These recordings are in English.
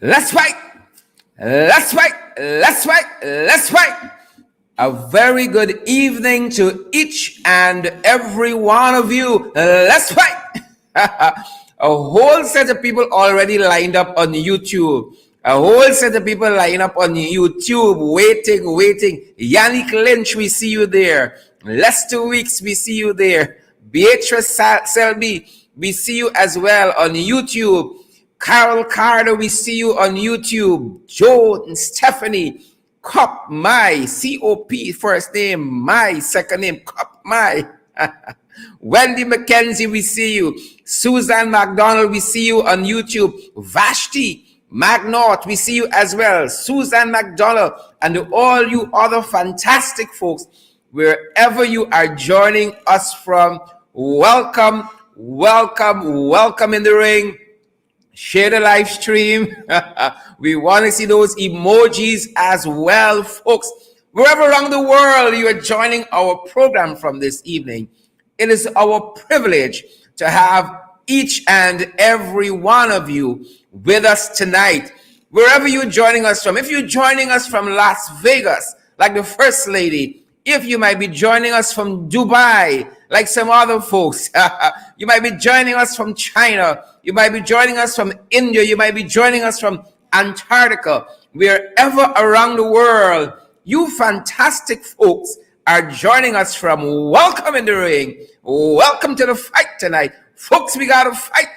Let's fight. Let's fight. Let's fight. Let's fight. A very good evening to each and every one of you. Let's fight. A whole set of people already lined up on YouTube. A whole set of people lined up on YouTube, waiting. Yannick Lynch, we see you there. Lester Weeks, we see you there. Beatrice Selby, we see you as well on YouTube. Carol Carter, we see you on YouTube. Joe and Stephanie, Cop My, C-O-P, first name, my, second name, Cop My. Wendy McKenzie, we see you. Susan McDonald, we see you on YouTube. Vashti Magnot, we see you as well. Susan McDonald, and all you other fantastic folks, wherever you are joining us from, welcome in the ring. Share the live stream. We want to see those emojis as well, folks. Wherever around the world you are joining our program from this evening, it is our privilege to have each and every one of you with us tonight. Wherever you're joining us from, if you're joining us from Las Vegas, like the First Lady, if you might be joining us from Dubai, like some other folks, you might be joining us from China, you might be joining us from India, you might be joining us from Antarctica, wherever around the world, you fantastic folks are joining us from. Welcome in the ring. Welcome to the fight tonight. Folks, we got to fight.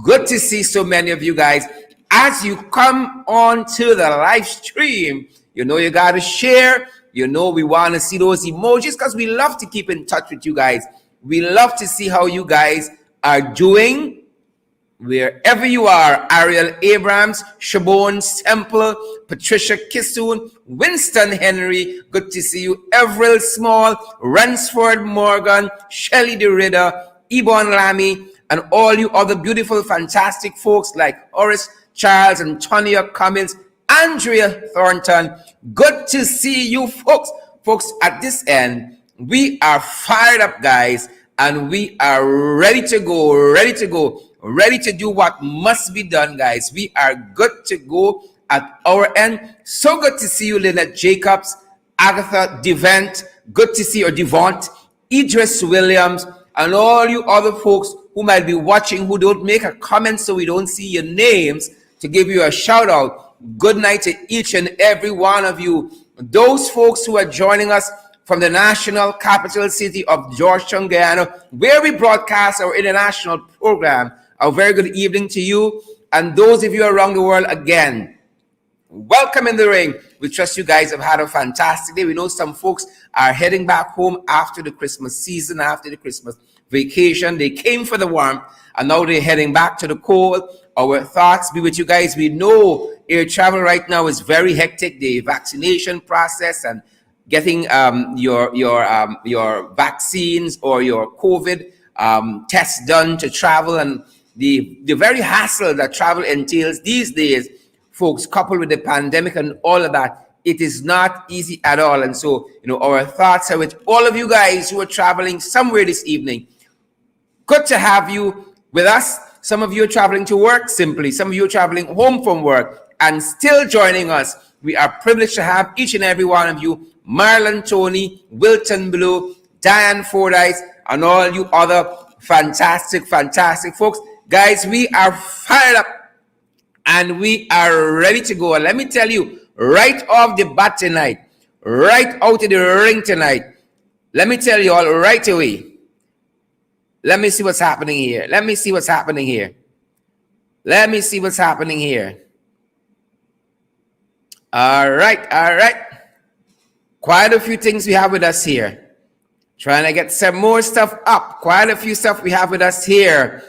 Good to see so many of you guys. As you come on to the live stream, you know you got to share. You know we want to see those emojis because we love to keep in touch with you guys. We love to see how you guys are doing. Wherever you are, Ariel Abrams, Shabon Temple, Patricia Kissoon, Winston Henry, good to see you. Everett Small, Ransford Morgan, Shelley DeRidder, Ebon Lamy, and all you other beautiful, fantastic folks like Horace Charles and Tonya Cummins, Andrea Thornton. Good to see you folks. Folks, at this end, we are fired up, guys, and we are ready to go, ready to do what must be done, guys. We are good to go at our end. So good to see you, Lynette Jacobs, Agatha Devant, good to see you, Devont, Idris Williams, and all you other folks who might be watching who don't make a comment so we don't see your names to give you a shout out. Good night to each and every one of you. Those folks who are joining us from the national capital city of Georgetown, Guyana, where we broadcast our international program. A very good evening to you. And those of you around the world, again, welcome in the ring. We trust you guys have had a fantastic day. We know some folks are heading back home after the Christmas season, after the Christmas vacation. They came for the warmth, and now they're heading back to the cold. Our thoughts be with you guys. We know air travel right now is very hectic. The vaccination process and getting your vaccines or your COVID tests done to travel, and the very hassle that travel entails these days, folks, coupled with the pandemic and all of that, it is not easy at all. And so, you know, our thoughts are with all of you guys who are traveling somewhere this evening. Good to have you with us. Some of you are traveling to work simply. Some of you are traveling home from work and still joining us. We are privileged to have each and every one of you. Marlon Tony, Wilton Blue, Diane Fordyce, and all you other fantastic folks. Guys, we are fired up and we are ready to go. And let me tell you, right off the bat tonight, right out of the ring tonight, let me tell you all right away. Let me see what's happening here. All right. Quite a few things we have with us here. Trying to get some more stuff up. Quite a few stuff we have with us here.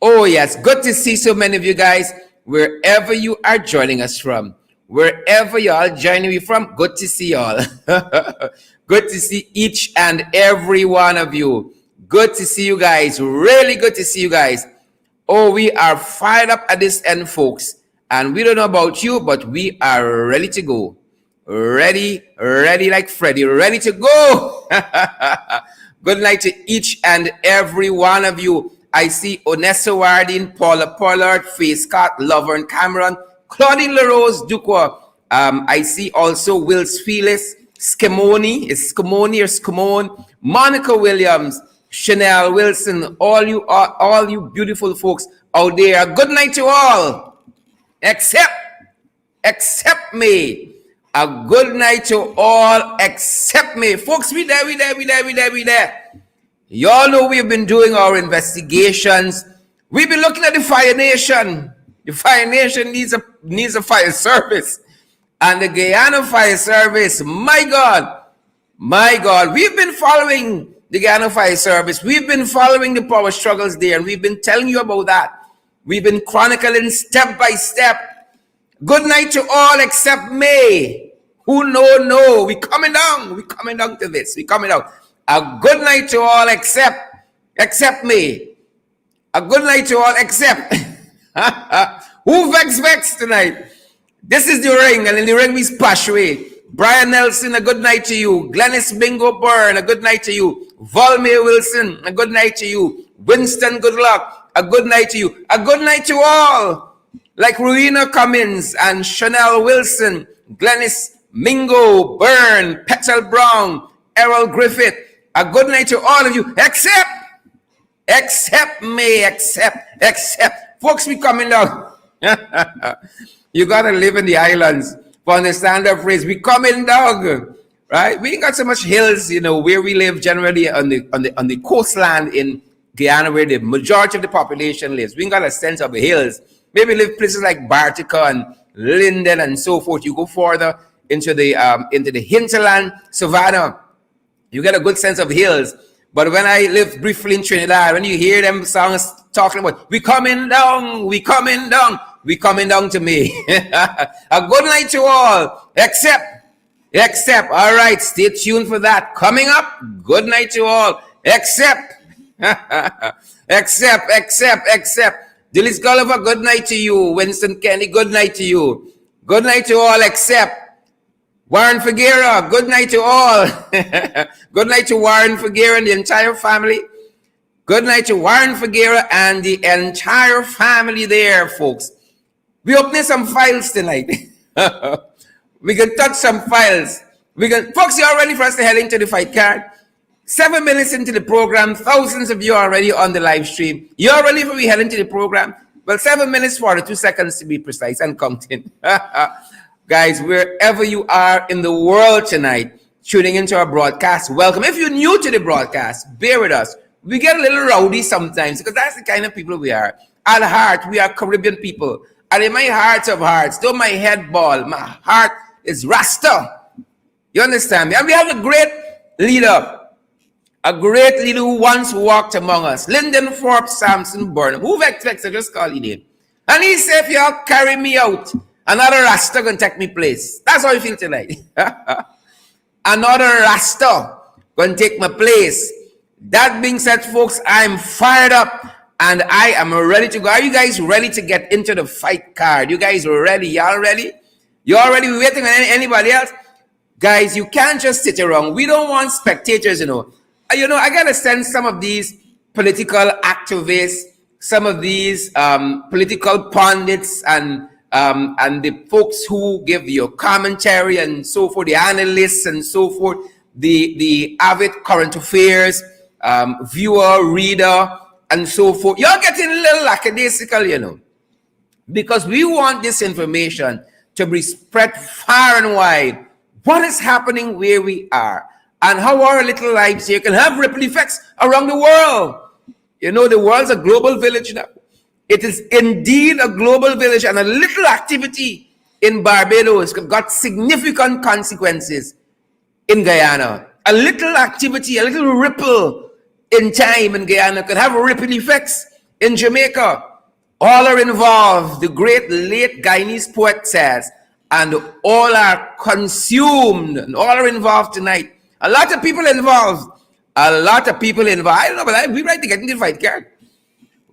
Oh, yes. Good to see so many of you guys, wherever you are joining us from. Wherever you are joining me from, good to see y'all. Good to see each and every one of you. Good to see you guys. Really good to see you guys. Oh, we are fired up at this end, folks. And we don't know about you, but we are ready to go. Ready like Freddy. Ready to go. Good night to each and every one of you. I see Onessa Wardin, Paula Pollard, Faye Scott, Laverne Cameron, Claudine LaRose Duqua. I see also Wills Felix, Skimoni, is Skimoni or Skimone, Monica Williams, Chanel Wilson, all you beautiful folks out there. Good night to all, except me. A good night to all except me. Folks, we there. You all know we've been doing our investigations. We've been looking at the Fire Nation. The Fire Nation needs a fire service. And the Guyana Fire Service, my God, we've been following the Guyana Fire Service. We've been following the power struggles there, and we've been telling you about that. We've been chronicling step by step. Good night to all except me. Who no. We coming down to this. We coming down. A good night to all except me. A good night to all except. Who vex tonight? This is the ring, and in the ring we splash away. Brian Nelson, a good night to you. Glennis Bingo Byrne, a good night to you. Volmay Wilson, a good night to you. Winston Good Luck, a good night to you. A good night to all. Like Rowena Cummins and Chanel Wilson, Glennis Mingo Byrne, Petal Brown, Errol Griffith. A good night to all of you, except me, except. Folks, we coming down. You gotta live in the islands for understand the phrase. We coming down, right? We ain't got so much hills, where we live generally on the coastland in Guyana, where the majority of the population lives. We ain't got a sense of the hills. Maybe live places like Bartica and Linden and so forth. You go further into the hinterland, Savannah, you get a good sense of hills. But when I lived briefly in Trinidad, when you hear them songs talking about we coming down to me. A good night to all, except. All right, stay tuned for that. Coming up, good night to all, except. except. Dillis Gulliver, good night to you. Winston Kenny, good night to you. Good night to all except Warren Figuera, good night to all. Good night to Warren Figuera and the entire family. Good night to Warren Figuera and the entire family there, folks. We opening some files tonight. We can touch some files. Folks, you all ready for us to head into the fight card? 7 minutes into the program, thousands of you are already on the live stream. You all ready for we head into the program? Well, 7 minutes 42 seconds to be precise and counting. Guys, wherever you are in the world tonight, tuning into our broadcast, welcome. If you're new to the broadcast, bear with us. We get a little rowdy sometimes because that's the kind of people we are. At heart, we are Caribbean people. And in my heart of hearts, though my head bald, my heart is Rasta. You understand me? And we have a great leader who once walked among us, Lyndon Forbes Sampson Burnham, who vexed, I just call his name. And he said, if y'all carry me out, another Rasta gonna take me place. That's how I feel tonight. Another Rasta gonna take my place. That being said, folks, I'm fired up and I am ready to go. Are you guys ready to get into the fight card? You guys ready? Y'all ready? You already waiting on anybody else? Guys, you can't just sit around. We don't want spectators, I gotta send some of these political activists, some of these political pundits and the folks who give your commentary and so forth, the analysts and so forth, the avid current affairs viewer, reader, and so forth. You're getting a little lackadaisical, because we want this information to be spread far and wide. What is happening where we are and how our little lives here can have ripple effects around the world. The world's a global village now. It is indeed a global village, and a little activity in Barbados got significant consequences in Guyana. A little activity, a little ripple in time in Guyana could have ripple effects in Jamaica. All are involved, the great late Guyanese poet says, and all are consumed, and all are involved tonight. A lot of people involved. I don't know, but we're ready to get into the fight card.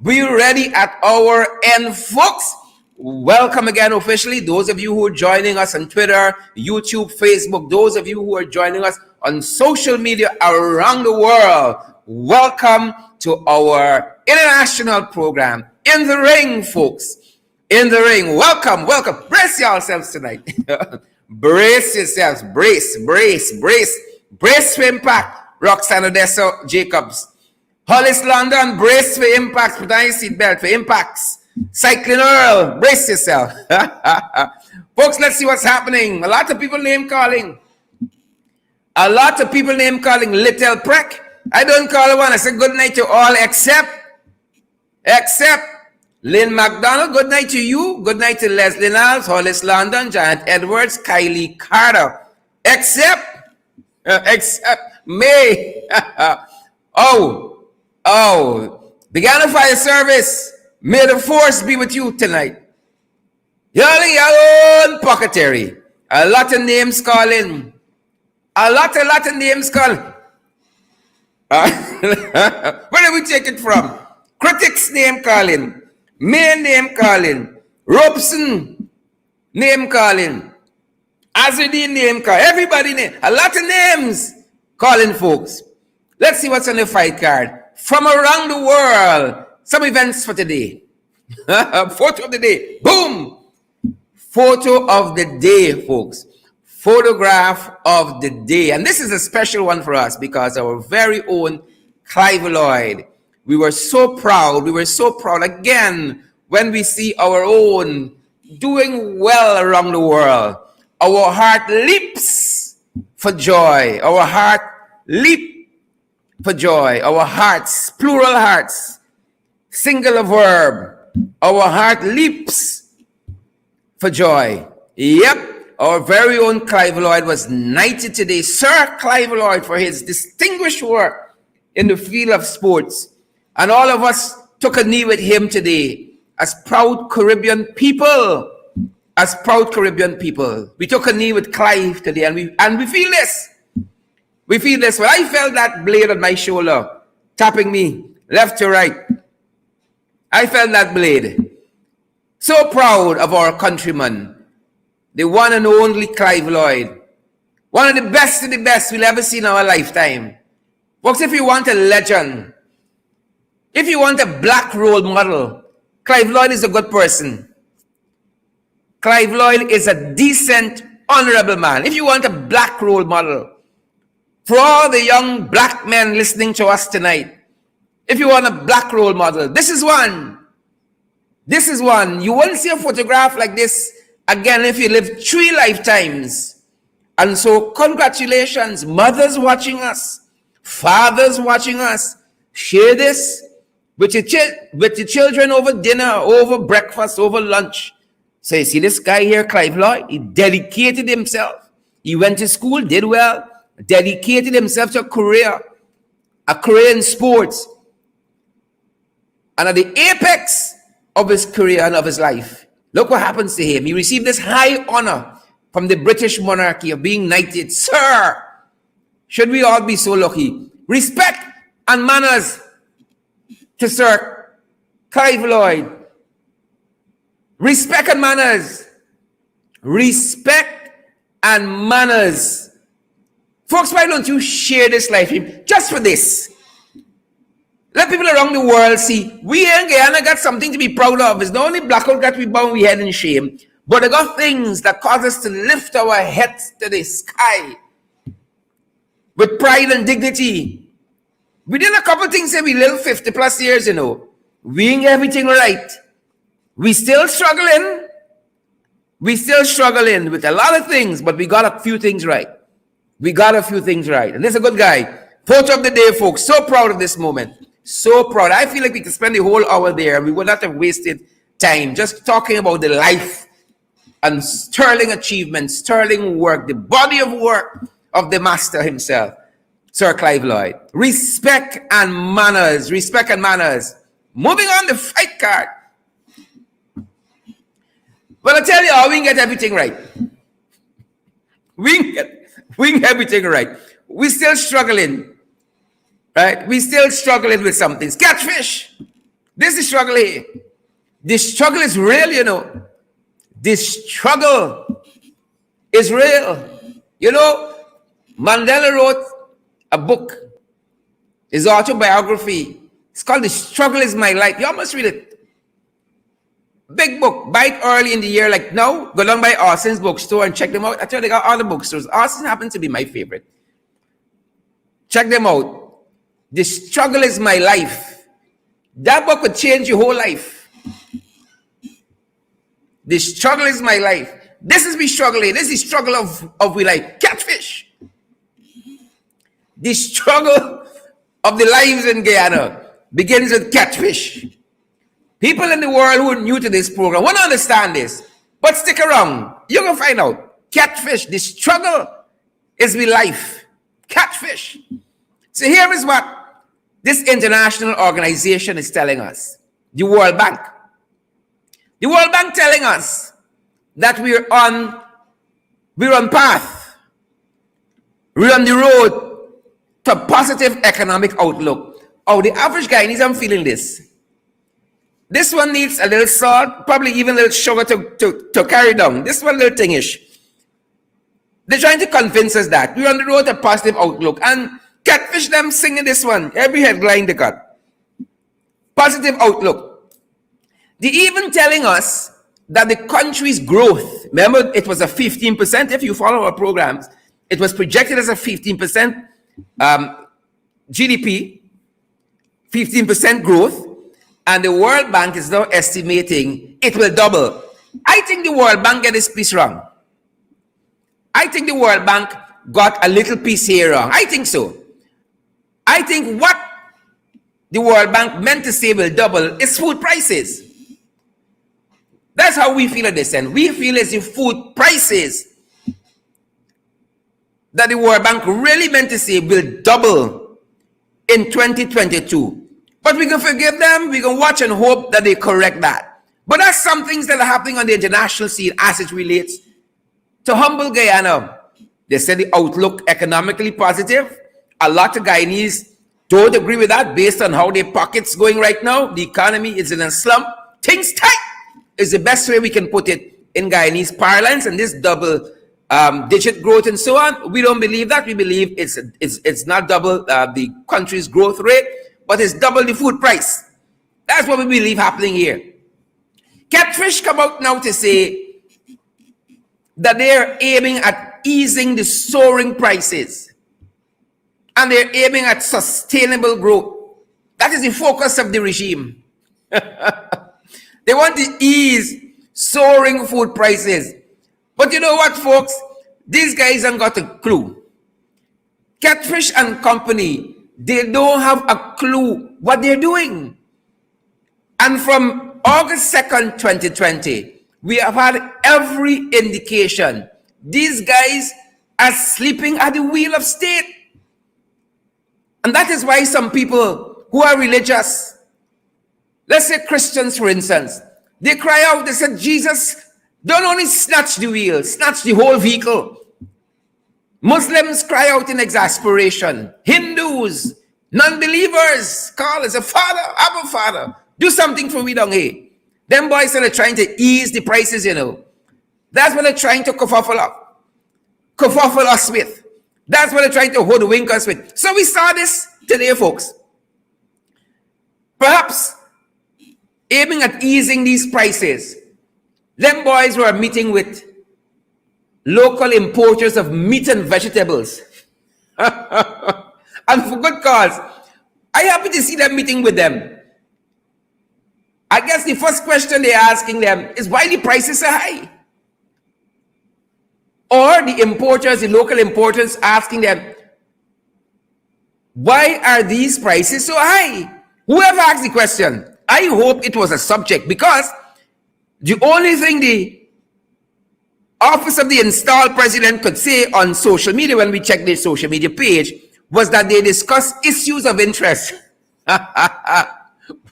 We're ready at our end, folks. Welcome again officially. Those of you who are joining us on Twitter, YouTube, Facebook, those of you who are joining us on social media around the world, welcome to our international program, In the Ring, folks. in the ring. Welcome, welcome. Brace yourselves tonight. Brace yourselves. Brace for impact. Roxanne Odessa Jacobs. Hollis London, brace for impacts. Put on your seatbelt for impacts. Cycling Earl, brace yourself. Folks, let's see what's happening. A lot of people name calling. Little Prick. I don't call one. I say good night to all except Lynn McDonald. Good night to you. Good night to Leslie Niles, Hollis London, Janet Edwards, Kylie Carter. Except May. The Guyana Fire Service. May the force be with you tonight. Your own pocketary. A lot of names calling. Where do we take it from? Critics name calling. May name calling. Robson name calling. Azudine name calling. Everybody name. A lot of names calling, folks. Let's see what's on the fight card. From around the world. Some events for today. Photo of the day. Boom. Photo of the day, folks. Photograph of the day. And this is a special one for us because our very own Clive Lloyd. We were so proud again when we see our own doing well around the world. Our heart leaps for joy. Our heart leap for joy. Our hearts, plural hearts, singular verb. Our heart leaps for joy. Yep. Our very own Clive Lloyd was knighted today. Sir Clive Lloyd, for his distinguished work in the field of sports. And all of us took a knee with him today as proud Caribbean people. We took a knee with Clive today and we feel this. When I felt that blade on my shoulder tapping me left to right, I felt that blade. So proud of our countryman. The one and only Clive Lloyd. One of the best we'll ever see in our lifetime. Folks, if you want a legend, if you want a black role model, Clive Lloyd is a good person. Clive Lloyd is a decent, honorable man. If you want a black role model, for all the young black men listening to us tonight, if you want a black role model, this is one. You won't see a photograph like this again if you live 3 lifetimes. And so congratulations, mothers watching us, fathers watching us. Share this with your children over dinner, over breakfast, over lunch. So you see this guy here, Clive Lloyd, he dedicated himself. He went to school, did well, dedicated himself to a career in sports. And at the apex of his career and of his life, look what happens to him. He received this high honor from the British monarchy of being knighted. Sir, should we all be so lucky? Respect and manners to Sir Clive Lloyd. Respect and manners. Folks, why don't you share this live stream just for this? Let people around the world see we in Guyana got something to be proud of. It's not only blackout that we bow we head in shame, but they got things that cause us to lift our heads to the sky with pride and dignity. We did a couple things that we live 50 plus years, We ain't everything right. We still struggling with a lot of things, but we got a few things right. And this is a good guy. Photo of the day, folks. So proud of this moment. So proud. I feel like we could spend the whole hour there. We would not have wasted time just talking about the life and sterling achievement, sterling work, the body of work of the master himself, Sir Clive Lloyd. Respect and manners. Moving on the fight card. But I tell you how we can get everything right. We can get everything right. We're still struggling. Right? We're still struggling with some things. Catfish. This is struggle here. This struggle is real, This struggle is real. Mandela wrote a book, his autobiography. It's called The Struggle Is My Life. You all must read it. Big book. Buy it early in the year. Like now, go down by Austin's bookstore and check them out. Actually, they got all the bookstores. Austin happens to be my favorite. Check them out. The Struggle is My Life. That book would change your whole life. The Struggle is My Life. This is me struggling. This is the struggle of we life. Catfish. The struggle of the lives in Guyana begins with catfish. People in the world who are new to this program want to understand this. But stick around. You're going to find out. Catfish. The struggle is my life. Catfish. So here is what this international organization is telling us. The World Bank. The World Bank telling us that we're on path. We're on the road to positive economic outlook. Oh, the average Guyanese, I'm feeling this. This one needs a little salt, probably even a little sugar to carry down. This one little thingish. They're trying to convince us that we're on the road to positive outlook. And Catfish them singing this one. Every headline they got. Positive outlook. They're even telling us that the country's growth, remember it was a 15%, if you follow our programs, it was projected as a 15% GDP, 15% growth, and the World Bank is now estimating it will double. I think the World Bank got this piece wrong. I think the World Bank got a little piece here wrong. I think so. I think what the World Bank meant to say will double is food prices. That's how we feel at this end. We feel as if food prices that the World Bank really meant to say will double in 2022. But we can forgive them. We can watch and hope that they correct that. But that's some things that are happening on the international scene as it relates to humble Guyana. They said the outlook economically positive. A lot of Guyanese don't agree with that based on how their pockets going right now. The economy is in a slump. Things tight is the best way we can put it in Guyanese parlance. And this double digit growth and so on, we don't believe that. We believe it's not double the country's growth rate, but it's double the food price. That's what we believe happening here. Catfish come out now to say that they're aiming at easing the soaring prices. And they're aiming at sustainable growth. That is the focus of the regime. They want to ease soaring food prices. But you know what, folks? These guys haven't got a clue. Catfish and company, they don't have a clue what they're doing. And from August 2nd, 2020, we have had every indication these guys are sleeping at the wheel of state. And that is why some people who are religious, let's say Christians, for instance, they cry out, they said, Jesus, don't only snatch the wheel, snatch the whole vehicle. Muslims cry out in exasperation. Hindus, non-believers call us a father, Abba Father. Do something for me down here. Them boys are trying to ease the prices, you know. That's what they're trying to kerfuffle us with. That's what they're trying to hoodwink us with. So we saw this today, folks. Perhaps aiming at easing these prices, them boys were meeting with local importers of meat and vegetables. And for good cause. I happen to see them meeting with them. I guess the first question they're asking them is why the prices are high. Or the importers, the local importers asking them, why are these prices so high? Whoever asked the question, I hope it was a subject, because the only thing the office of the installed president could say on social media when we checked their social media page was that they discussed issues of interest.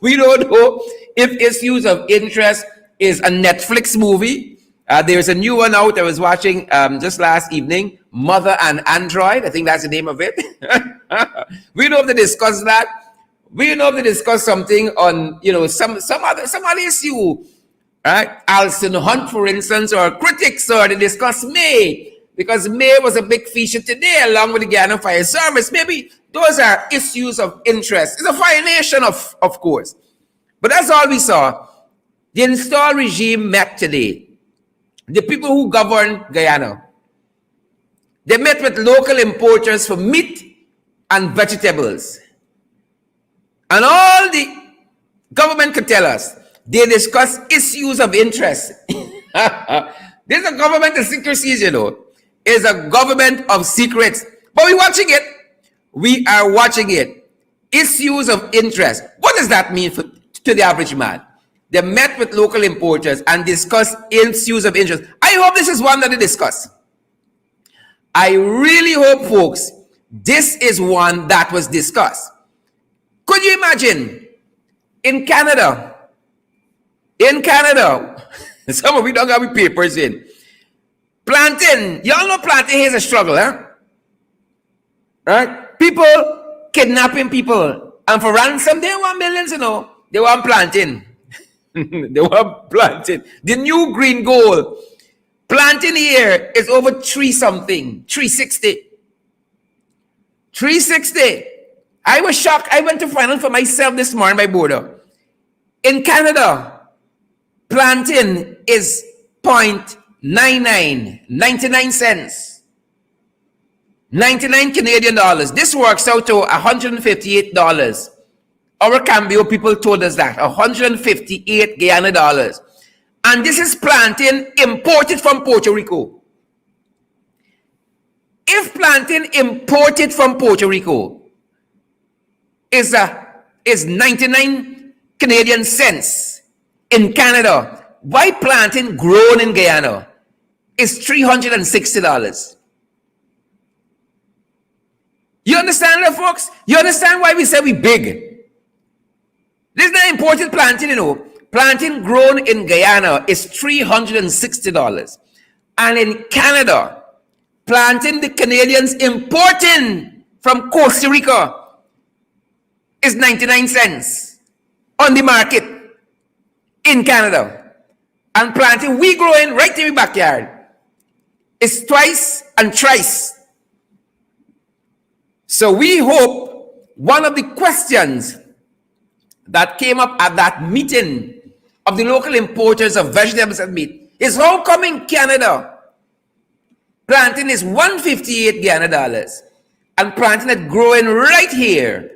We don't know if issues of interest is a Netflix movie. There's a new one out I was watching just last evening, Mother and Android. I think that's the name of it. We don't have to discuss that. We don't have to discuss something on, you know, some other issue. Right? Alston Hunt, for instance, or critics, or they discuss May, because May was a big feature today along with the Guyana Fire Service. Maybe those are issues of interest. It's a violation, of course. But that's all we saw. The installed regime met today. The people who govern Guyana. They met with local importers for meat and vegetables. And all the government could tell us, they discuss issues of interest. This is a government of secrecies, you know. It's a government of secrets. But we're watching it. We are watching it. Issues of interest. What does that mean to the average man? They met with local importers and discussed issues of interest. I hope this is one that they discuss. I really hope, folks, this is one that was discussed. Could you imagine in Canada, some of we don't have papers in. Planting, y'all know planting is a struggle, huh? Right? People kidnapping people, and for ransom, they want millions, you know. They want planting. They want planting. The new green goal. Planting here is over 360. 360. I was shocked. I went to find out for myself this morning by border. In Canada, planting is 0.99, 99 cents. 99 Canadian dollars. This works out to $158. Our Cambio people told us that. 158 Guyana dollars. And this is planting imported from Puerto Rico. If planting imported from Puerto Rico is 99 Canadian cents in Canada, why planting grown in Guyana is $360? You understand that, folks? You understand why we say we big? This is not imported planting, you know. Planting grown in Guyana is $360. And in Canada, planting the Canadians importing from Costa Rica is 99 cents on the market in Canada. And planting we growing right in the backyard is twice and thrice. So we hope one of the questions that came up at that meeting of the local importers of vegetables and meat is how come in Canada planting is 158 Guyana dollars and planting is growing right here,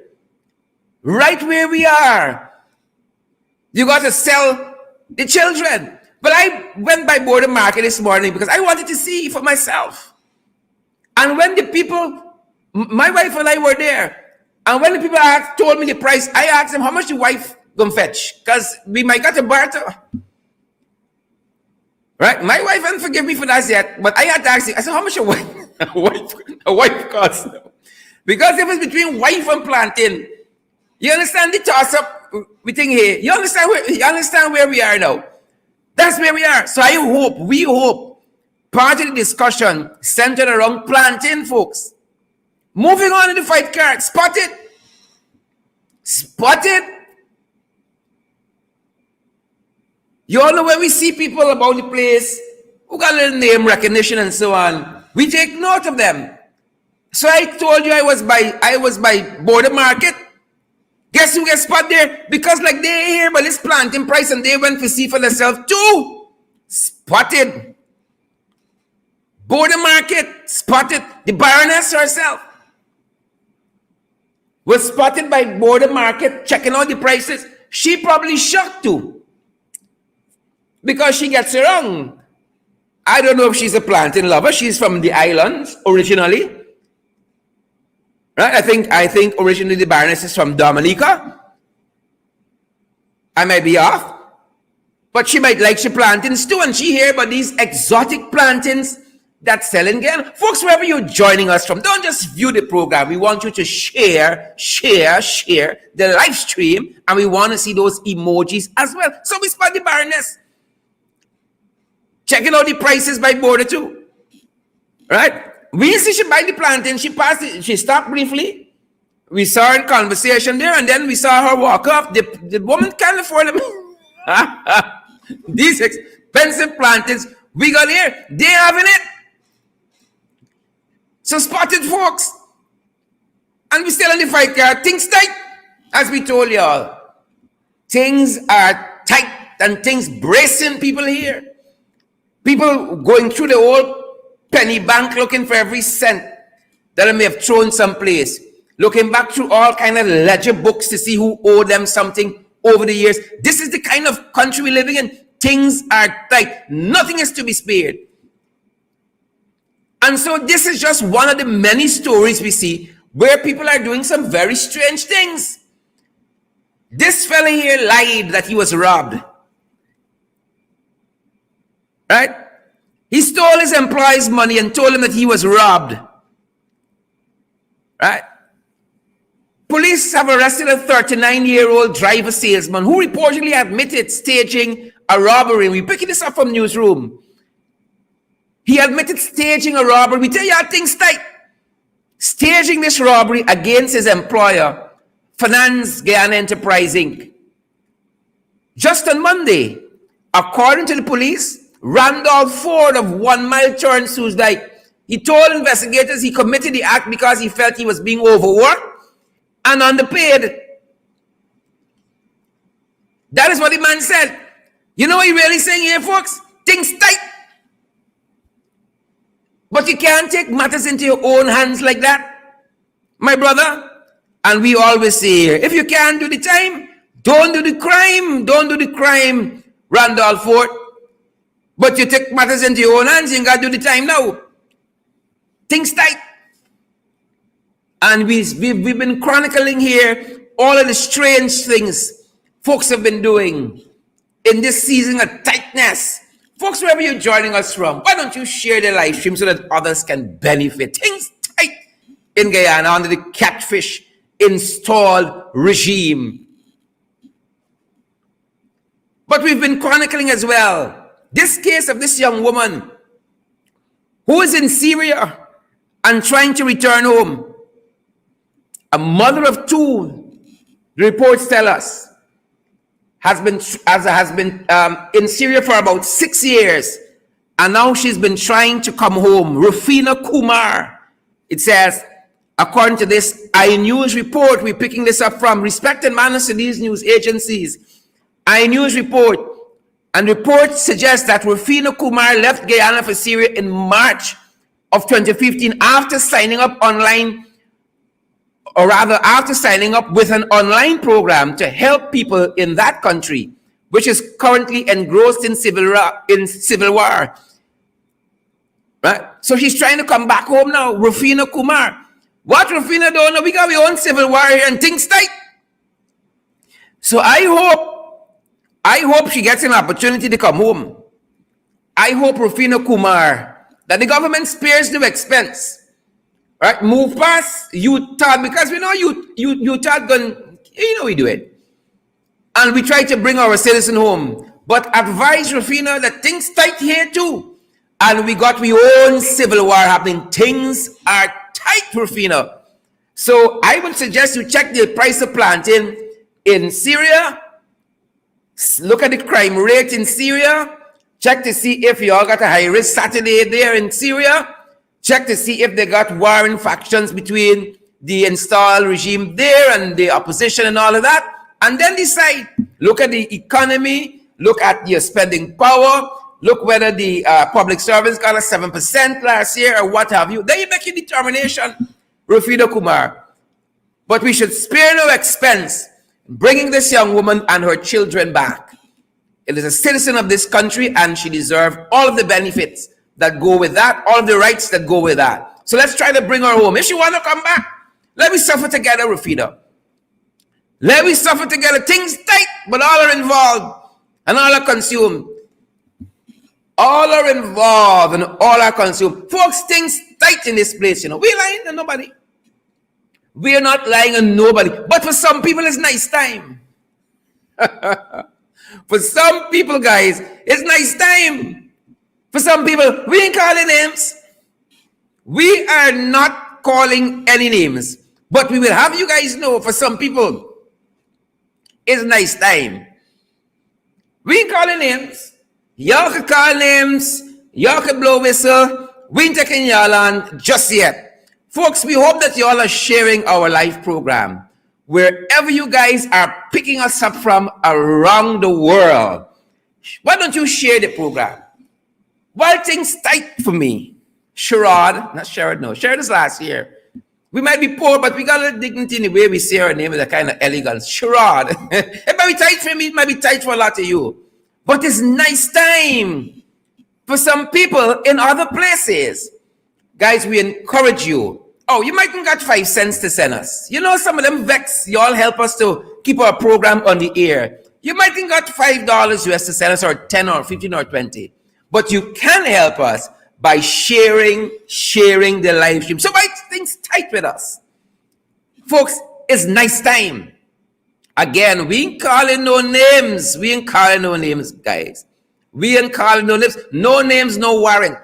right where we are. You got to sell the children. But I went by border market this morning because I wanted to see for myself. And when the people, my wife and I were there, and when the people told me the price, I asked them, how much the wife gonna fetch? Because we might got to barter. Right? My wife hasn't forgiven me for that yet, but I had to ask him, I said, how much a wife costs? Because if it's between wife and planting, you understand the toss-up we think here? You understand where we are now? That's where we are. So we hope, part of the discussion centered around planting, folks. Moving on in the fight card. Spotted. You all know when we see people about the place who got a little name recognition and so on, we take note of them. So I told you I was by border market. Guess who gets spotted there? Because like they hear about this planting price and they went to see for themselves too. Spotted. Border market. Spotted. The Baroness herself was spotted by border market checking out the prices. She probably shocked too because she gets it wrong. I don't know if she's a planting lover. She's from the islands originally, right? I think originally the Baroness is from Dominica. I might be off, but she might like she plantings too, and she hear about these exotic plantings that's selling again. Folks, wherever you're joining us from, don't just view the program. We want you to share the live stream, and we want to see those emojis as well. So we spot the Baroness. Checking out the prices by border too. Right? We see she buy the plantain, she passed it, she stopped briefly. We saw her in conversation there, and then we saw her walk up. The woman can't afford them. These expensive plantains we got here, they having it. So spotted, folks. And we still on the fight card. Things tight, as we told y'all. Things are tight. and things bracing people here. People going through the old penny bank looking for every cent that they may have thrown someplace. Looking back through all kind of ledger books to see who owed them something over the years. This is the kind of country we're living in. Things are tight. Nothing is to be spared. And so this is just one of the many stories we see where people are doing some very strange things. This fella here lied that he was robbed. Right? He stole his employee's money and told him that he was robbed. Right? Police have arrested a 39-year-old driver salesman who reportedly admitted staging a robbery. We're picking this up from Newsroom. He admitted staging a robbery. We tell you how things tight. Staging this robbery against his employer, Finance Guyana Enterprise Inc. Just on Monday, according to the police, Randolph Ford of 1 Mile Turn, Suzdike, he told investigators he committed the act because he felt he was being overworked and underpaid. That is what the man said. You know what he really saying here, folks? Things tight. But you can't take matters into your own hands like that, my brother. And we always say here, if you can't do the time, don't do the crime. Don't do the crime, Randolph Ford. But you take matters into your own hands, you ain't got to do the time now. Things tight. And we've been chronicling here all of the strange things folks have been doing in this season of tightness. Folks, wherever you're joining us from, why don't you share the live stream so that others can benefit? Things tight in Guyana under the Catfish installed regime. But we've been chronicling as well this case of this young woman who is in Syria and trying to return home. A mother of two, the reports tell us, has been in Syria for about 6 years, and now she's been trying to come home. Rufina Kumar, it says, according to this iNews report, we're picking this up from respected manners to these news agencies. iNews report, and report suggests that Rufina Kumar left Guyana for Syria in March of 2015 after signing up online, or rather after signing up with an online program to help people in that country, which is currently engrossed in civil war. Right? So she's trying to come back home now, Rufina Kumar. What Rufina don't know, we got our own civil war here and things tight. So I hope she gets an opportunity to come home. I hope Rufina Kumar, that the government spares no expense. Right, move past Utah, because we know Utah gun, you know we do it. And we try to bring our citizen home. But advise Rufina that things tight here too. And we got our own civil war happening. Things are tight, Rufina. So I would suggest you check the price of plantain in Syria. Look at the crime rate in Syria. Check to see if you all got a high risk Saturday there in Syria. Check to see if they got warring factions between the installed regime there and the opposition and all of that. And then decide. Look at the economy. Look at your spending power. Look whether the public servants got a 7% last year or what have you. Then you make your determination, Rufina Kumar. But we should spare no expense bringing this young woman and her children back. It is a citizen of this country and she deserves all of the benefits that go with that, all of the rights that go with that. So let's try to bring her home. If she want to come back, let me suffer together, Rufina. Let me suffer together. Things tight, but all are involved and all are consumed. All are involved and all are consumed. Folks, things tight in this place, you know. We're lying on nobody. We're not lying on nobody. But for some people, it's nice time. For some people, guys, it's nice time. For some people, we ain't calling names. We are not calling any names. But we will have you guys know, for some people, it's nice time. We ain't calling names. Y'all can call names. Y'all can blow whistle. We ain't taking y'all on just yet. Folks, we hope that y'all are sharing our live program. Wherever you guys are picking us up from around the world. Why don't you share the program? While things tight for me, Sherrod, not Sherrod, no, Sherrod is last year. We might be poor, but we got a little dignity in the way we say our name with a kind of elegance. Sherrod. It might be tight for me, it might be tight for a lot of you. But it's nice time for some people in other places. Guys, we encourage you. Oh, you might have got 5 cents to send us. You know, some of them vex. You all help us to keep our program on the air. You might have got $5 US to send us, or 10 or 15 or 20. But you can help us by sharing the live stream. So why things tight with us? Folks, it's nice time. Again, we ain't calling no names. We ain't calling no names, guys. We ain't calling no names. No names, no warrant.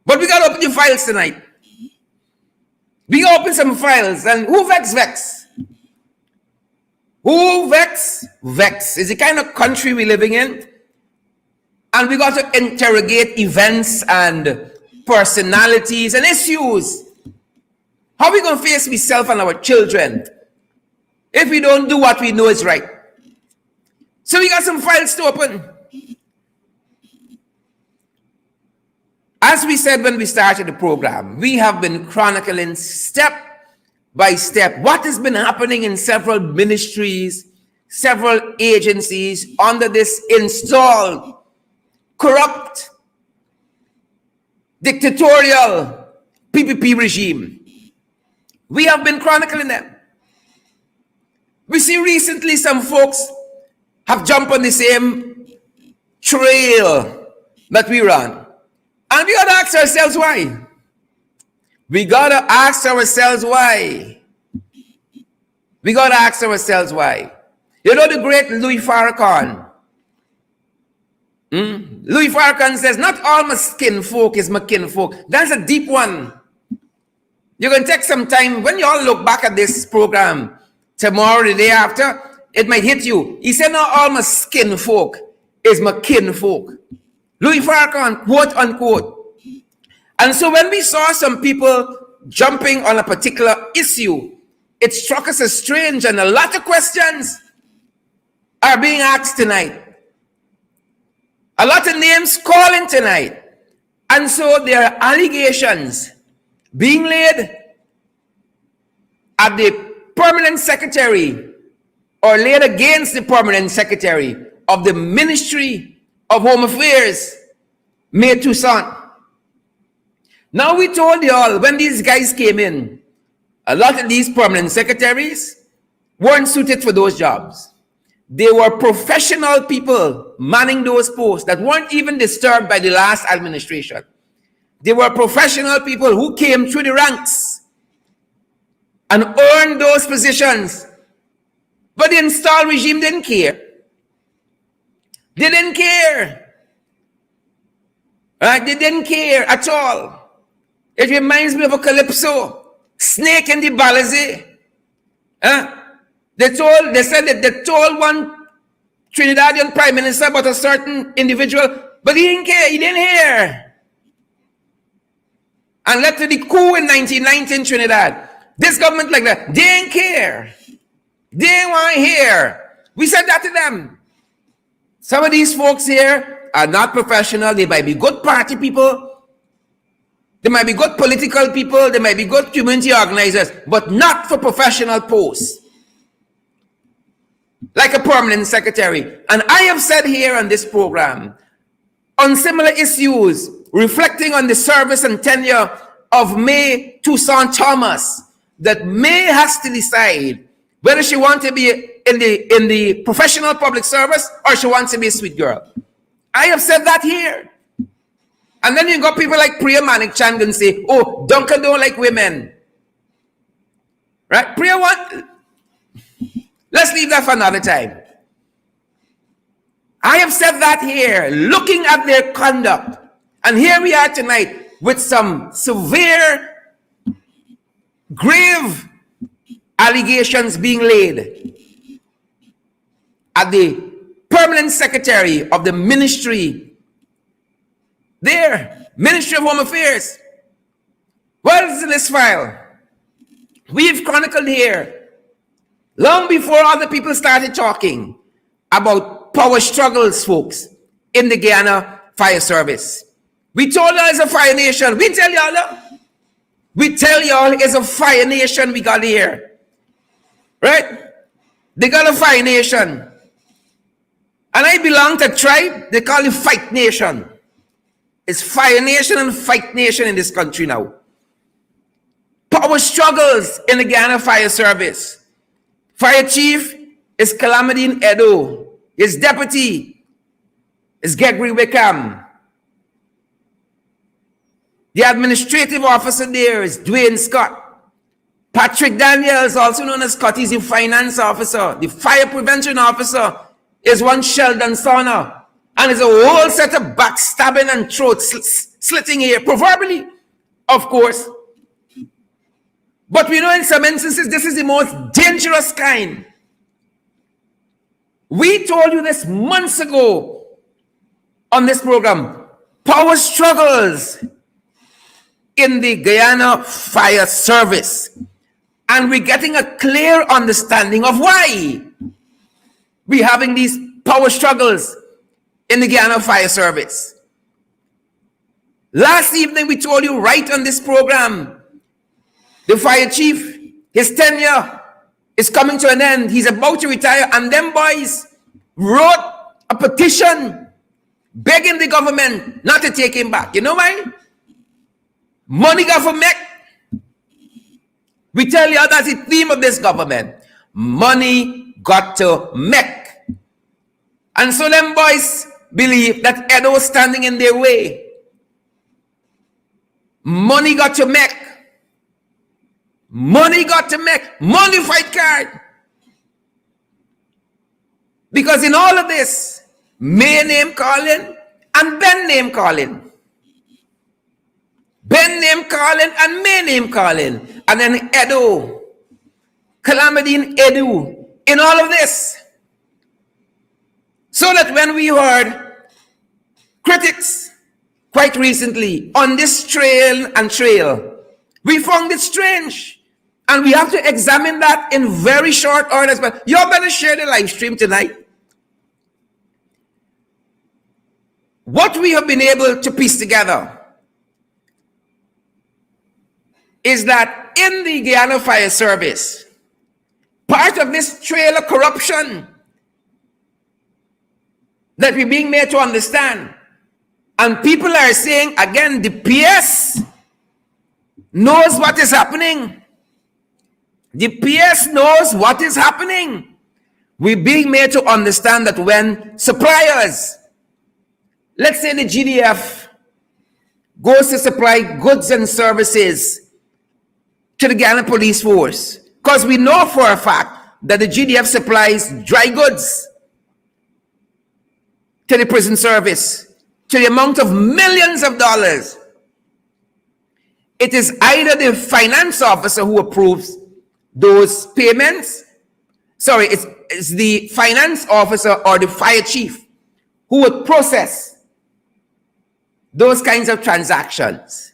But we got to open the files tonight. We got to open some files. And who vex? Who vex? Vex. It's the kind of country we're living in. And we got to interrogate events and personalities and issues. How are we going to face ourselves and our children if we don't do what we know is right? So we got some files to open. As we said when we started the program, we have been chronicling step by step what has been happening in several ministries, several agencies under this installed, corrupt, dictatorial PPP regime. We have been chronicling them. We see recently some folks have jumped on the same trail that we run. And we got to ask ourselves why. We got to ask ourselves why. We got to ask ourselves why. You know the great Louis Farrakhan? Louis Farrakhan says, not all my skin folk is my kin folk. That's a deep one. You're going to take some time. When you all look back at this program tomorrow, the day after, it might hit you. He said, not all my skin folk is my kin folk. Louis Farrakhan, quote unquote. And so when we saw some people jumping on a particular issue, it struck us as strange, and a lot of questions are being asked tonight. A lot of names calling tonight. And so there are allegations being laid at the permanent secretary, or laid against the permanent secretary of the Ministry of Home Affairs, May Toussaint. Now we told you all, when these guys came in, a lot of these permanent secretaries weren't suited for those jobs. They were professional people manning those posts that weren't even disturbed by the last administration. They were professional people who came through the ranks and earned those positions. But the installed regime didn't care. They didn't care. Right? They didn't care at all. It reminds me of a calypso. Snake in the Balazi. They said that they told one Trinidadian prime minister about a certain individual, but he didn't care. He didn't hear. And led to the coup in 1990 in Trinidad. This government like that, they didn't care. They didn't want to hear. We said that to them. Some of these folks here are not professional. They might be good party people. They might be good political people. They might be good community organizers, but not for professional posts. Like a permanent secretary. And I have said here on this program, on similar issues, reflecting on the service and tenure of May Toussaint Thomas, that May has to decide whether she wants to be in the professional public service or she wants to be a sweet girl. I have said that here. And then you got people like Priya Manik Chand and say, oh, Duncan don't like women. Right? Priya what? Let's leave that for another time. I have said that here, looking at their conduct. And here we are tonight with some severe, grave allegations being laid at the permanent secretary of the ministry there, Ministry of Home Affairs. What is in this file? We've chronicled here, long before other people started talking, about power struggles, folks, in the Guyana Fire Service. We told y'all it's a fire nation. We tell y'all it's a fire nation we got here. Right? They got a fire nation. And I belong to a tribe, they call it Fight Nation. It's Fire Nation and Fight Nation in this country now. Power struggles in the Guyana Fire Service. Fire Chief is Calamity Edo. His deputy is Gregory Wickham. The administrative officer there is Dwayne Scott. Patrick Daniels, also known as Scott, is the finance officer. The fire prevention officer is one Sheldon Sauna. And there's a whole set of backstabbing and throat slitting here, proverbially, of course. But we know in some instances, this is the most dangerous kind. We told you this months ago on this program. Power struggles in the Guyana Fire Service. And we're getting a clear understanding of why we're having these power struggles in the Guyana Fire Service. Last evening, we told you right on this program, the fire chief, his tenure is coming to an end. He's about to retire. And them boys wrote a petition begging the government not to take him back. You know why? Money got for make. We tell you that's the theme of this government. Money got to make. And so them boys believe that Edo was standing in their way. Money got to make. Money got to make. Money fight card. Because in all of this, May name calling and Ben name calling. Ben name calling and May name calling. And then Edo. Calamity in Edo. In all of this. So that when we heard critics quite recently on this trail, we found it strange. And we have to examine that in very short order. But you better share the live stream tonight. What we have been able to piece together is that in the Guyana Fire Service, part of this trail of corruption that we're being made to understand, and people are saying, again, the PS knows what is happening. The PS knows what is happening. We're being made to understand that when suppliers, let's say the GDF, goes to supply goods and services to the Guyana Police Force, because we know for a fact that the GDF supplies dry goods to the prison service to the amount of millions of dollars. It is either the finance officer who approves those payments. Sorry, it's the finance officer or the fire chief who would process those kinds of transactions.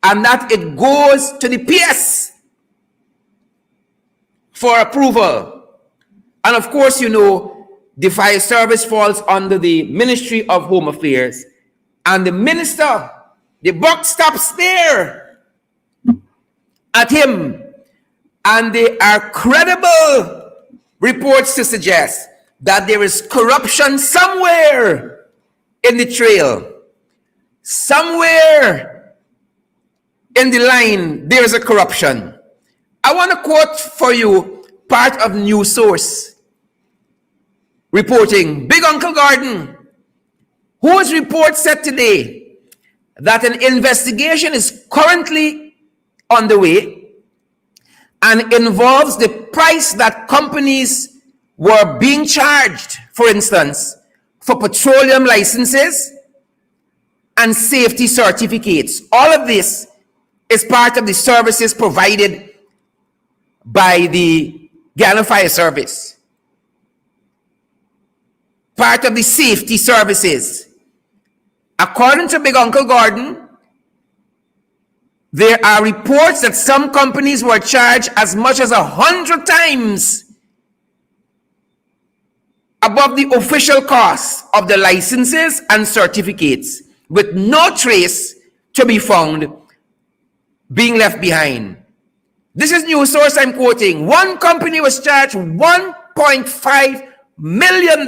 And that it goes to the PS for approval. And of course, you know, the fire service falls under the Ministry of Home Affairs. And the minister, the buck stops there at him. And there are credible reports to suggest that there is corruption somewhere in the trail. Somewhere in the line, there is a corruption. I want to quote for you part of News Source reporting. Big Uncle Gordon, whose report said today that an investigation is currently underway and involves the price that companies were being charged, for instance, for petroleum licenses and safety certificates. All of this is part of the services provided by the Guyana Fire Service. Part of the safety services. According to Big Uncle Gordon, there are reports that some companies were charged as much as 100 times above the official cost of the licenses and certificates, with no trace to be found being left behind. This is news source I'm quoting. One company was charged $1.5 million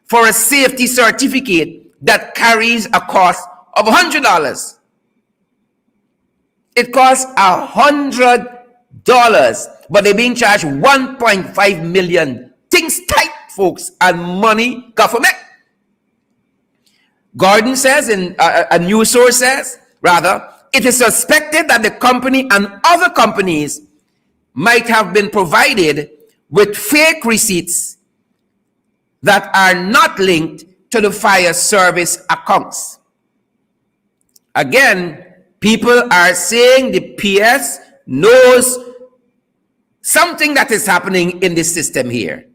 for a safety certificate that carries a cost of $100. It costs $100, but they're being charged $1.5 million. Things tight, folks, and money government. Gordon says, in a news source says, rather, it is suspected that the company and other companies might have been provided with fake receipts that are not linked to the fire service accounts. Again, people are saying the PS knows something that is happening in this system here.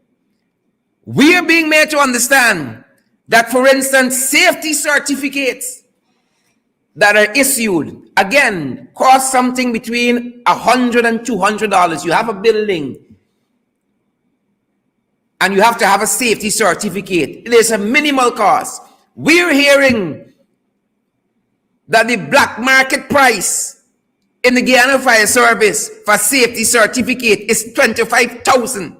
We are being made to understand that, for instance, safety certificates that are issued, again, cost something between $100 and $200. You have a building and you have to have a safety certificate. There's a minimal cost. We're hearing that the black market price in the Guyana Fire Service for safety certificate is $25,000.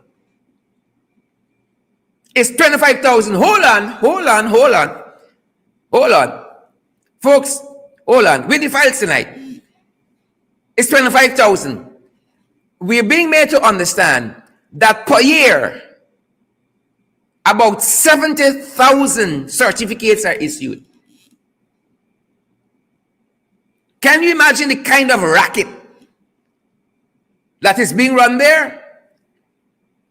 It's $25,000. Hold on. Folks, hold on. With the files tonight. It's $25,000. We're being made to understand that per year, about 70,000 certificates are issued. Can you imagine the kind of racket that is being run there?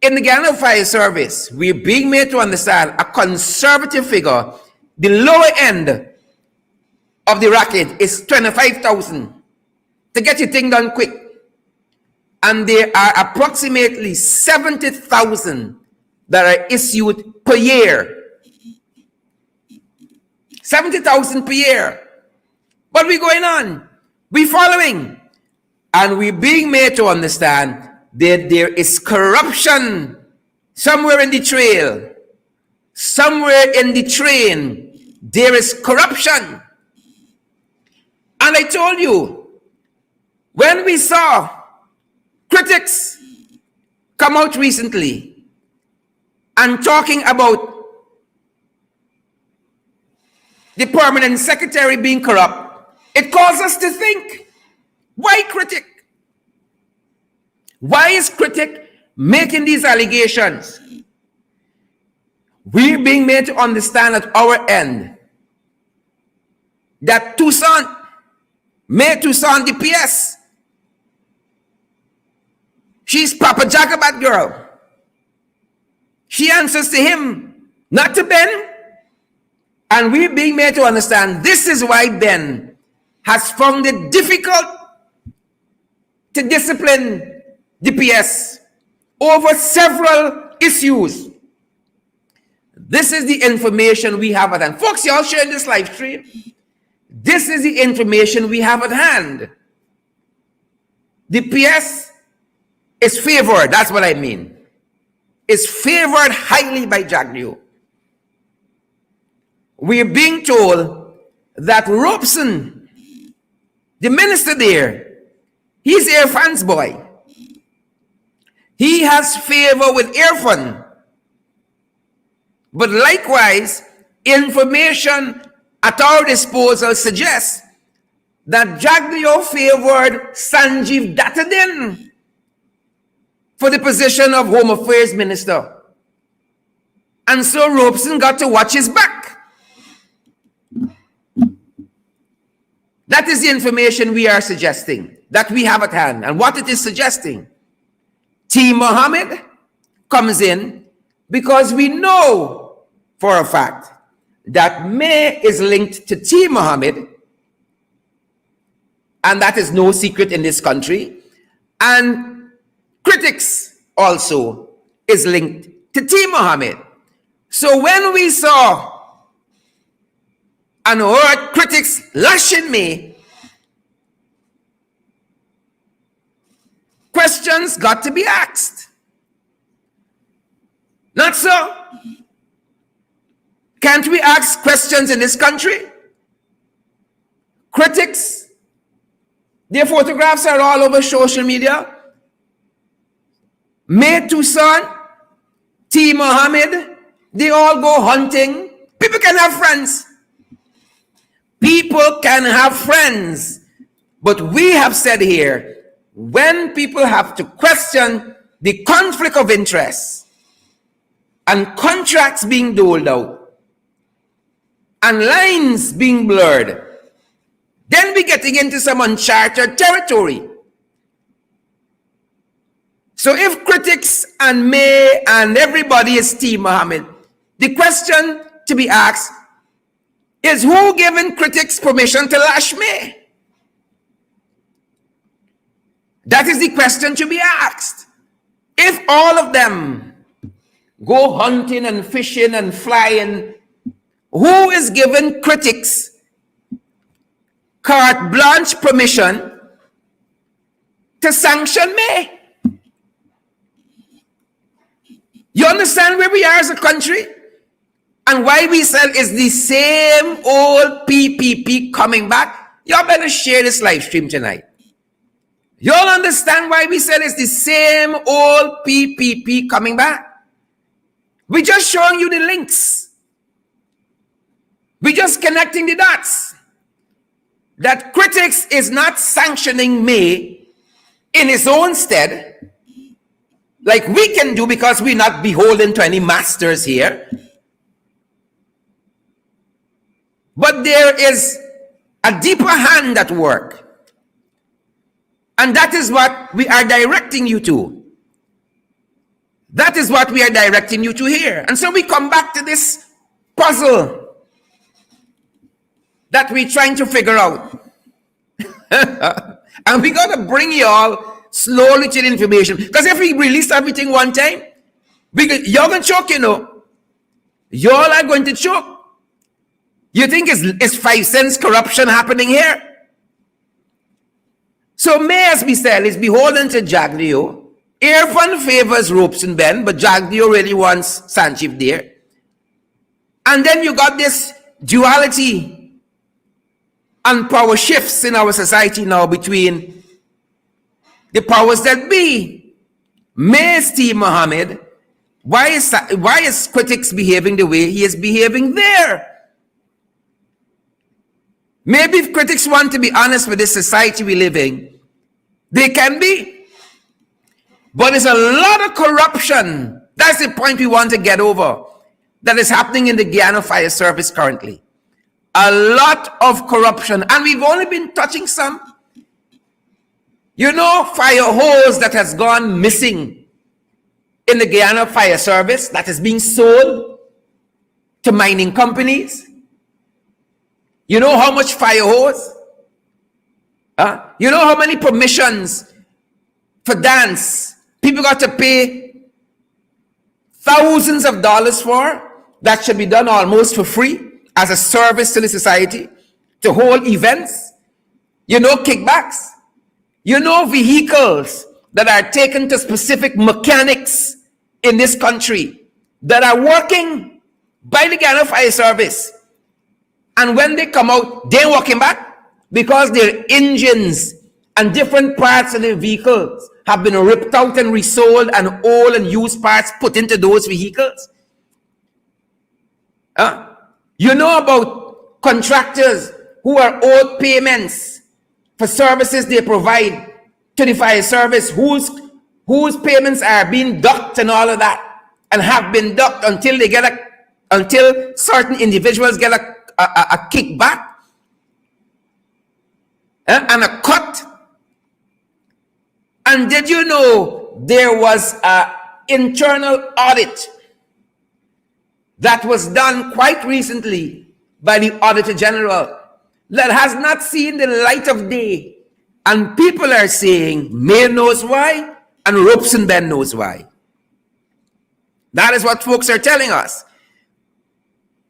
In the Guyana Fire Service, we're being made to understand a conservative figure. The lower end of the racket is 25,000 to get your thing done quick. And there are approximately 70,000 that are issued per year. 70,000 per year. What we going on? We following. And we're being made to understand that there is corruption somewhere in the trail. Somewhere in the train, there is corruption. And I told you, when we saw critics come out recently and talking about the permanent secretary being corrupt, it caused us to think, why critic? Why is critic making these allegations? We're being made to understand at our end that Toussaint, May Toussaint DPS, she's Papa Jacobite girl. She answers to him, not to Ben. And we're being made to understand this is why Ben has found it difficult to discipline DPS over several issues. This is the information we have at hand. Folks, y'all sharing this live stream. This is the information we have at hand. DPS is favored. That's what I mean. Is favored highly by GWI. We're being told that Robeson, the minister there, he's Irfan's boy. He has favor with Irfan. But likewise, information at our disposal suggests that GWI favored Sanjeev Dattadin for the position of Home Affairs Minister. And so Robeson got to watch his back. That is the information we are suggesting, that we have at hand. And what it is suggesting, T. Mohammed comes in because we know for a fact that May is linked to T. Mohammed, and that is no secret in this country. And critics also is linked to T. Mohammed. So when we saw and heard critics lashing me, questions got to be asked. Not so. Can't we ask questions in this country? Critics, their photographs are all over social media. May Tucson, T. Mohammed, they all go hunting. People can have friends. People can have friends. But we have said here, when people have to question the conflict of interest and contracts being doled out and lines being blurred, then we're getting into some uncharted territory. So if critics and May and everybody is Team Mohammed, the question to be asked is, who given critics permission to lash May? That is the question to be asked. If all of them go hunting and fishing and flying, who is given critics carte blanche permission to sanction May? You understand where we are as a country? And why we said is the same old PPP coming back? Y'all better share this live stream tonight. Y'all understand why we said it's the same old PPP coming back? We're just showing you the links. We're just connecting the dots. That critics is not sanctioning May in his own stead, like we can do because we're not beholden to any masters here. But there is a deeper hand at work. And that is what we are directing you to. That is what we are directing you to here. And so we come back to this puzzle that we're trying to figure out. And we got to bring you all slowly to the information. Because if we release everything one time, you're going to choke, you know. Y'all are going to choke. You think it's 5 cents corruption happening here? So May, as we said, is beholden to Jagdeo. Irfan favors ropes and bend, but Jagdeo really wants Sanchiv there. And then you got this duality and power shifts in our society now between the powers that be. May's Team Mohammed, why is critics behaving the way he is behaving there? Maybe if critics want to be honest with this society we live in, they can be. But there's a lot of corruption. That's the point we want to get over. That is happening in the Guyana Fire Service currently. A lot of corruption. And we've only been touching some. You know, fire hose that has gone missing in the Guyana Fire Service that is being sold to mining companies. You know how much fire hose? You know how many permissions for dance people got to pay thousands of dollars for? That should be done almost for free as a service to the society to hold events. You know, kickbacks. You know, vehicles that are taken to specific mechanics in this country that are working by the Guyana Fire Service. And when they come out, they're walking back because their engines and different parts of the vehicles have been ripped out and resold, and old and used parts put into those vehicles. You know about contractors who are owed payments for services they provide to the fire service, whose payments are being ducked and all of that, and have been ducked until certain individuals get a kickback and a cut. And did you know there was an internal audit that was done quite recently by the Auditor General that has not seen the light of day? And people are saying May knows why and Robeson Ben knows why. That is what folks are telling us.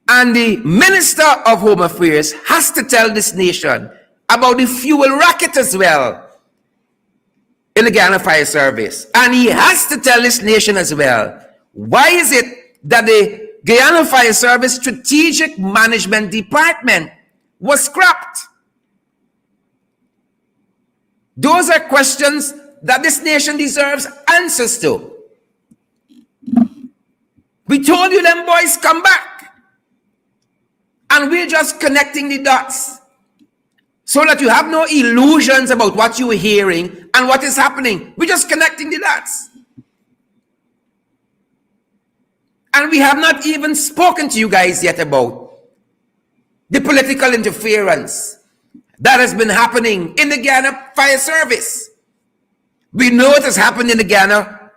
And the Minister of Home Affairs has to tell this nation about the fuel racket as well in the Guyana Fire Service. And he has to tell this nation as well Why is it that the Guyana Fire Service Strategic Management Department was scrapped? Those are questions that this nation deserves answers to. We told you them boys come back. And we're just connecting the dots so that you have no illusions about what you are hearing and what is happening. We're just connecting the dots. And we have not even spoken to you guys yet about the political interference that has been happening in the Guyana Fire Service. We know it has happened in the Guyana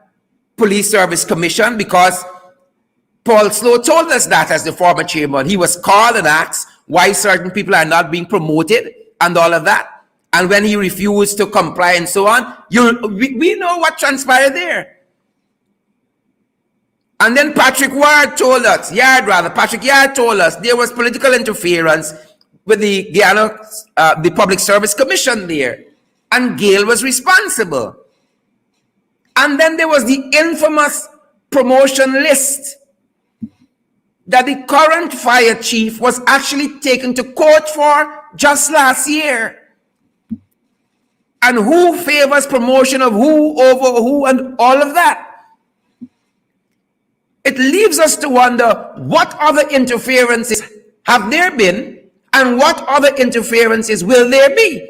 Police Service Commission because Paul Slow told us that as the former chairman. He was called and asked why certain people are not being promoted and all of that. And when he refused to comply and so on, we know what transpired there. And then Patrick Yard told us there was political interference with the Guyana, the Public Service Commission there. And Gail was responsible. And then there was the infamous promotion list that the current fire chief was actually taken to court for just last year. And who favors promotion of who over who and all of that? It leaves us to wonder what other interferences have there been and what other interferences will there be?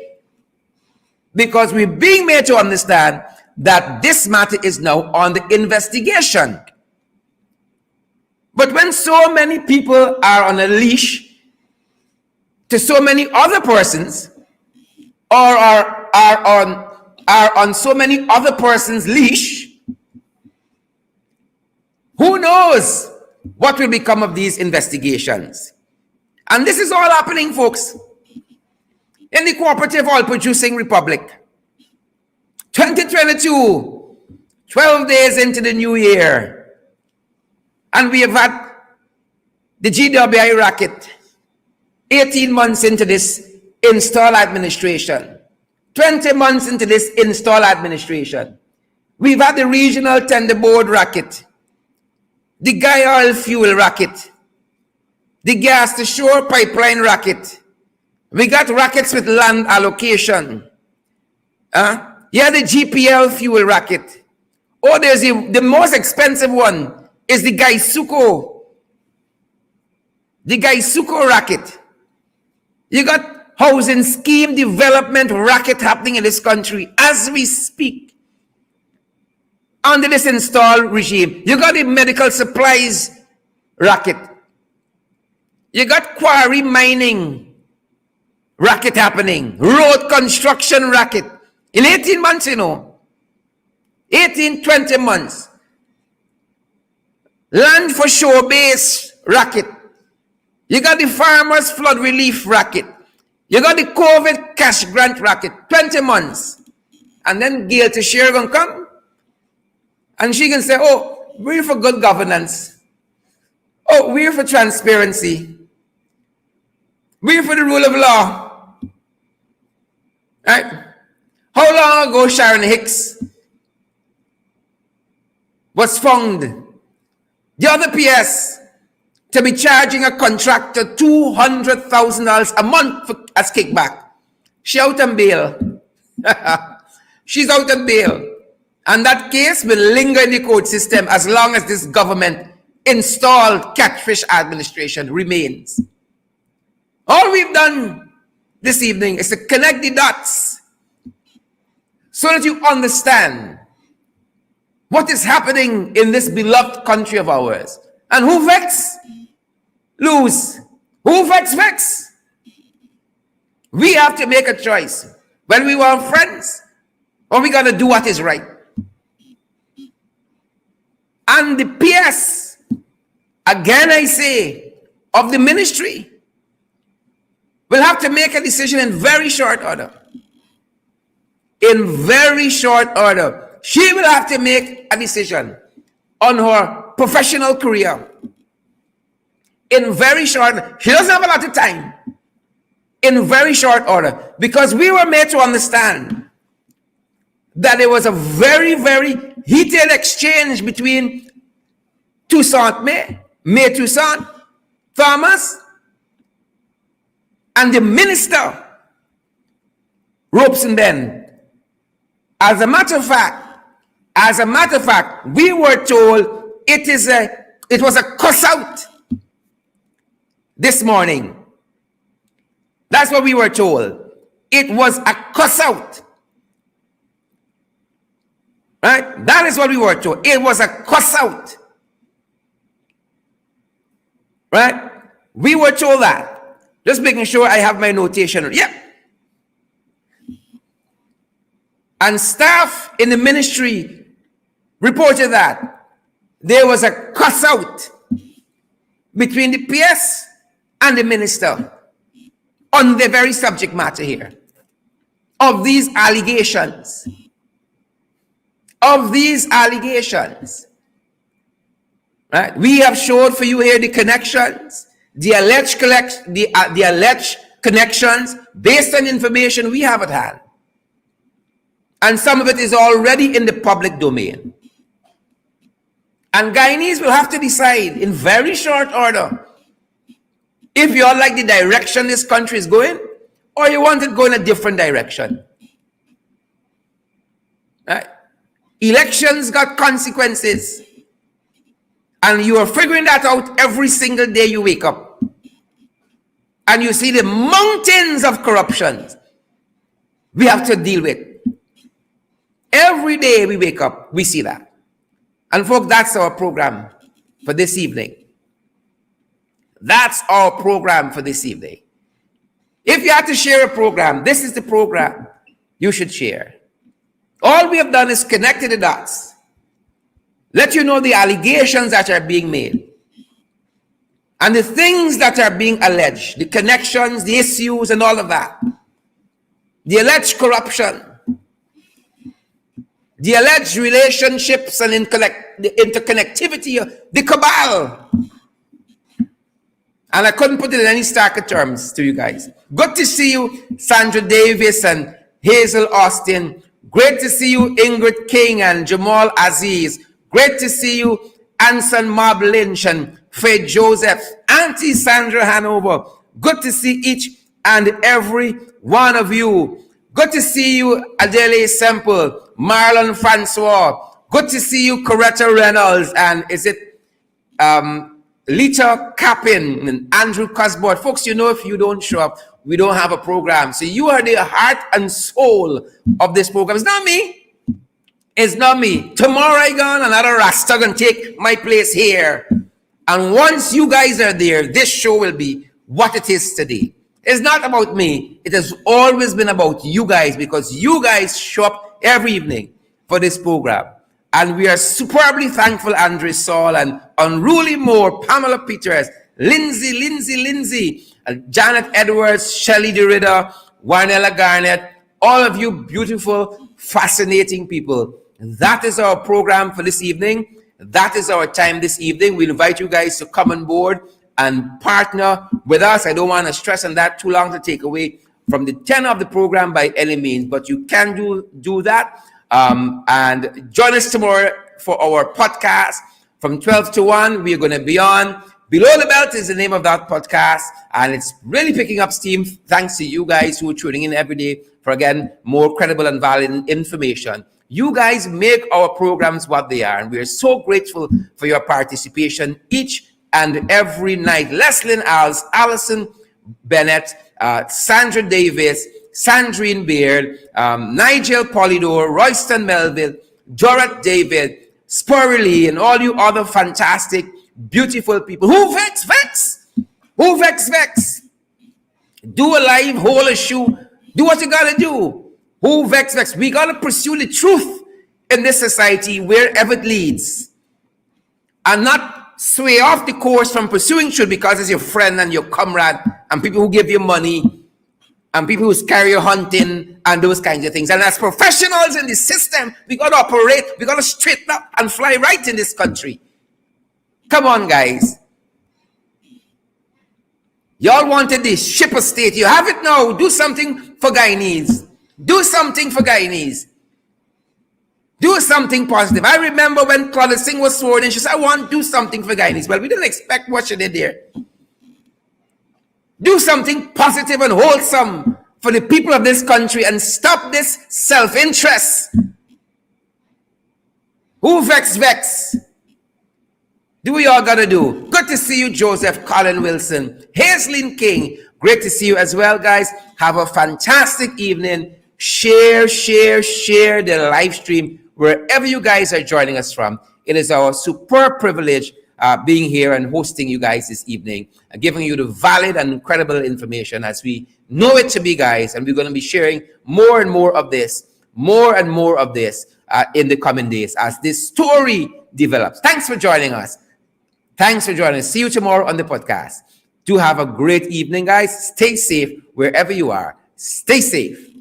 Because we're being made to understand that this matter is now on the investigation. But when so many people are on a leash to so many other persons, or are on so many other persons' leash, who knows what will become of these investigations? And this is all happening, folks, in the Cooperative Oil Producing Republic. 2022, 12 days into the new year. And we have had the GWI Racket 18 months into this install administration. 20 months into this install administration. We've had the Regional Tender Board Racket, the Guy Oil Fuel Racket, the Gas to Shore Pipeline Racket. We got rackets with land allocation. Yeah, the GPL Fuel Racket. Oh, there's the most expensive one is the Gaisuko. The Gaisuko Racket. You got housing scheme development racket happening in this country as we speak. Under this install regime, you got the medical supplies racket. You got quarry mining racket happening. Road construction racket. In 18 months, 18, 20 months. Land for shore base racket. You got the farmers flood relief racket. You got the COVID cash grant racket. 20 months. And then Gail Teixeira gonna come. And she can say, oh, we're for good governance. Oh, we're for transparency. We're for the rule of law. Right? How long ago Sharon Hicks was found, the other PS, to be charging a contractor $200,000 a month as kickback? She out on bail. She's out on bail. And that case will linger in the court system as long as this government installed Catfish administration remains. All we've done this evening is to connect the dots so that you understand what is happening in this beloved country of ours. And who vex? Lose. Who vex? We have to make a choice. When we want friends, or we got to do what is right. And the PS, again I say, of the ministry, will have to make a decision in very short order. In very short order. She will have to make a decision on her professional career. In very short, she doesn't have a lot of time. In very short order. Because we were made to understand that there was a very, very heated exchange between Toussaint May Toussaint, Thomas, and the minister, Robeson Ben. As a matter of fact, we were told it was a cuss out this morning. That's what we were told. It was a cuss out. Right? That is what we were told. It was a cuss out. Right? We were told that. Just making sure I have my notation. Yeah. And staff in the ministry reported that there was a cuss out between the PS and the minister on the very subject matter here of these allegations. Right? We have showed for you here the connections, the alleged connections based on information we have at hand. And some of it is already in the public domain. And Guyanese will have to decide in very short order if you all like the direction this country is going, or you want it to go in a different direction. Right? Elections got consequences. And you are figuring that out every single day you wake up. And you see the mountains of corruption we have to deal with. Every day we wake up, we see that. And folks, that's our program for this evening. That's our program for this evening. If you had to share a program, this is the program you should share. All we have done is connected the dots. Let you know the allegations that are being made. And the things that are being alleged. The connections, the issues, and all of that. The alleged corruption. The alleged relationships and the interconnectivity, the cabal. And I couldn't put it in any starker terms to you guys. Good to see you, Sandra Davis and Hazel Austin. Great to see you, Ingrid King and Jamal Aziz. Great to see you, Anson Mob Lynch and Faye Joseph, Auntie Sandra Hanover. Good to see each and every one of you. Good to see you, Adele Semple, Marlon Francois. Good to see you, Coretta Reynolds, and is it Lita Capin and Andrew Cosbord. Folks, you know, if you don't show up, we don't have a program. So you are the heart and soul of this program. It's not me. It's not me. Tomorrow I gone, another Rasta gonna take my place here. And once you guys are there, this show will be what it is today. It's not about me. It has always been about you guys, because you guys show up every evening for this program. And we are superbly thankful, Andre Saul and Unruly Moore, Pamela Peters, Lindsay, Janet Edwards, Shelley DeRidder, Warnella Garnett, all of you beautiful, fascinating people. That is our program for this evening. That is our time this evening. We invite you guys to come on board and partner with us. I don't want to stress on that too long to take away from the tenor of the program by any means, but you can do that. And join us tomorrow for our podcast from 12 to 1. We are going to be on Below the Belt is the name of that podcast, and it's really picking up steam thanks to you guys who are tuning in every day for, again, more credible and valid information. You guys make our programs what they are, and we are so grateful for your participation each and every night. Leslyn Alls, Allison Bennett, Sandra Davis, Sandrine Beard, Nigel Polidor, Royston Melville, Dorothy David, Spurry Lee, and all you other fantastic, beautiful people. Who vex? Who vex? Do a live, hold a shoe, do what you gotta do. Who vex? We gotta pursue the truth in this society wherever it leads, and not sway off the course from pursuing truth because it's your friend and your comrade and people who give you money and people who carry you hunting and those kinds of things. And as professionals in the system, we got to operate, we got to straighten up and fly right in this country. Come on, guys. Y'all wanted the ship of state. You have it now. Do something for Guyanese. Do something for Guyanese. Do something positive. I remember when Claudia Singh was sworn in, she said, I want to do something for Guyanese. Well, we didn't expect what she did there. Do something positive and wholesome for the people of this country and stop this self-interest. Who vex? Do what y'all gotta do. Good to see you, Joseph, Colin Wilson, Hazelyn King. Great to see you as well, guys. Have a fantastic evening. Share the live stream wherever you guys are joining us from. It is our superb privilege being here and hosting you guys this evening and giving you the valid and credible information as we know it to be, guys. And we're going to be sharing more and more of this in the coming days as this story develops. Thanks for joining us. See you tomorrow on the podcast. Do have a great evening, guys. Stay safe wherever you are. Stay safe.